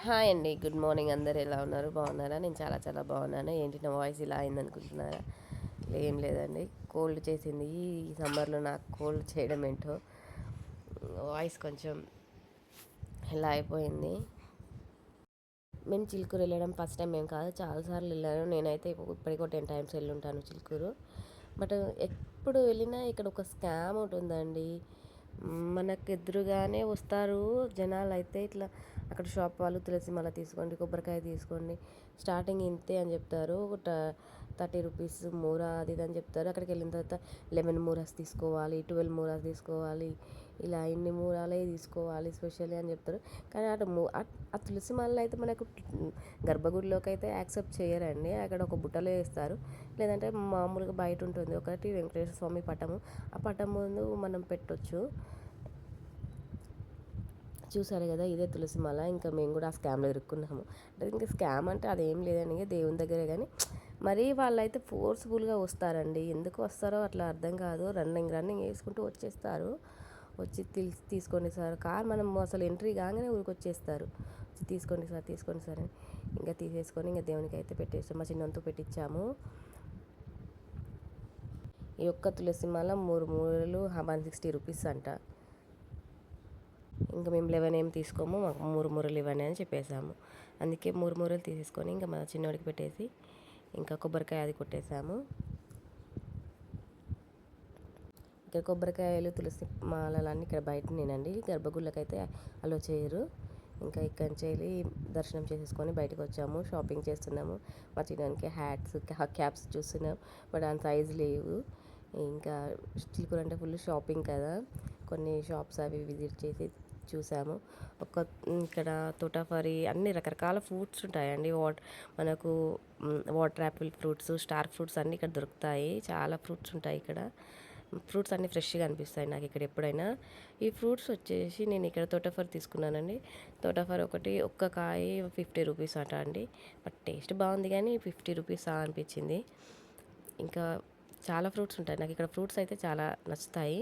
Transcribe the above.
Hi అండి. Good morning. అందరూ ఎలా ఉన్నారు? బాగున్నారా? నేను చాలా చాలా బాగున్నాను. ఏంటి నా వాయిస్ ఇలా అయిందనుకుంటున్నారా? ఏం లేదండి, కోల్డ్ చేసింది. ఈ సమ్మర్లో నాకు కోల్డ్ చేయడం ఏంటో వాయిస్ కొంచెం ఇలా అయిపోయింది. మేము చిలుకూరు వెళ్ళడం ఫస్ట్ టైం ఏం కాదు, చాలాసార్లు వెళ్ళాను. నేనైతే ఇప్పటికో 10 టైమ్స్ వెళ్ళుంటాను చిలుకూరు. బట్ ఎప్పుడు వెళ్ళినా ఇక్కడ ఒక స్కామ్ ఉంటుందండి. మనకు ఎదురుగానే వస్తారు జనాలు అయితే ఇట్లా, అక్కడ షాప్ వాళ్ళు తులసి మాల తీసుకోండి, కొబ్బరికాయ తీసుకోండి, స్టార్టింగ్ ఇంతే అని చెప్తారు. 30 రూపీస్ మూర అది ఇది అని చెప్తారు. అక్కడికి వెళ్ళిన తర్వాత 11 మూరస్ తీసుకోవాలి, 12 మూరస్ తీసుకోవాలి, ఇలా ఇన్ని మూరాలే తీసుకోవాలి స్పెషల్లీ అని చెప్తారు. కానీ అటు ఆ తులసి మాలలో అయితే మనకు గర్భగుడిలోకి అయితే యాక్సెప్ట్ చేయరండి. అక్కడ ఒక బుట్టలో వేస్తారు, లేదంటే మామూలుగా బయట ఉంటుంది ఒకటి వెంకటేశ్వర స్వామి పటము, ఆ పటం ముందు మనం పెట్టొచ్చు. చూసారు కదా, ఇదే తులసి మాల. ఇంకా మేము కూడా ఆ స్కామ్లో ఇరుక్కున్నాము. అంటే ఇంకా స్కామ్ అంటే అదేం లేదండి, ఇక దేవుని దగ్గరే. కానీ మరీ వాళ్ళైతే ఫోర్స్ఫుల్గా వస్తారండి. ఎందుకు వస్తారో అట్లా అర్థం కాదు. రన్నింగ్ రన్నింగ్ వేసుకుంటూ వచ్చేస్తారు. వచ్చి తీసుకోండి సార్, కార్ మనం అసలు ఎంట్రీ కాగానే ఊరికొచ్చేస్తారు. వచ్చి తీసుకోండి సార్, తీసుకోండి సార్ అని ఇంకా తీసేసుకొని ఇంకా దేవునికి అయితే పెట్టేస్తాం. మా చిన్నంతో పెట్టించాము. ఈ ఒక్క తులసి మాల 3 మూరలు 160 రూపీస్ అంట. ఇంకా మేము 11 ఏం తీసుకోము, మాకు 3 మూరలు ఇవ్వండి అని చెప్పేసాము. అందుకే 3 మూరలు తీసేసుకొని ఇంకా మా చిన్నోడికి పెట్టేసి ఇంకా కొబ్బరికాయ అది కొట్టేసాము. ఇక్కడ కొబ్బరికాయలు తులసి మాలలన్నీ ఇక్కడ బయటనేనండి, గర్భగుళ్ళకైతే అలో చేయరు. ఇంకా ఇక్కడి నుంచి వెళ్ళి దర్శనం చేసేసుకొని బయటకు వచ్చాము. షాపింగ్ చేస్తున్నాము. మా చిన్నకి హ్యాట్స్ క్యాప్స్ చూస్తున్నాం, బట్ దాని సైజు లేవు. ఇంకా చిలుకూరు అంటే ఫుల్ షాపింగ్ కదా, కొన్ని షాప్స్ అవి విజిట్ చేసి చూసాము. ఇక్కడ తోటాఫరి అన్ని రకరకాల ఫ్రూట్స్ ఉంటాయండి. మనకు water Apple fruits, star fruits అన్నీ ఇక్కడ దొరుకుతాయి. చాలా ఫ్రూట్స్ ఉంటాయి ఇక్కడ. ఫ్రూట్స్ అన్నీ ఫ్రెష్గా అనిపిస్తాయి నాకు ఇక్కడ ఎప్పుడైనా. ఈ ఫ్రూట్స్ వచ్చేసి నేను ఇక్కడ తోటాఫర్ తీసుకున్నానండి. తోటాఫర్ ఒక్క కాయ 50 రూపీస్ అట అండి. బట్ టేస్ట్ బాగుంది, కానీ 50 రూపీస్ అనిపించింది. ఇంకా చాలా ఫ్రూట్స్ ఉంటాయి నాకు ఇక్కడ. ఫ్రూట్స్ అయితే చాలా నచ్చుతాయి.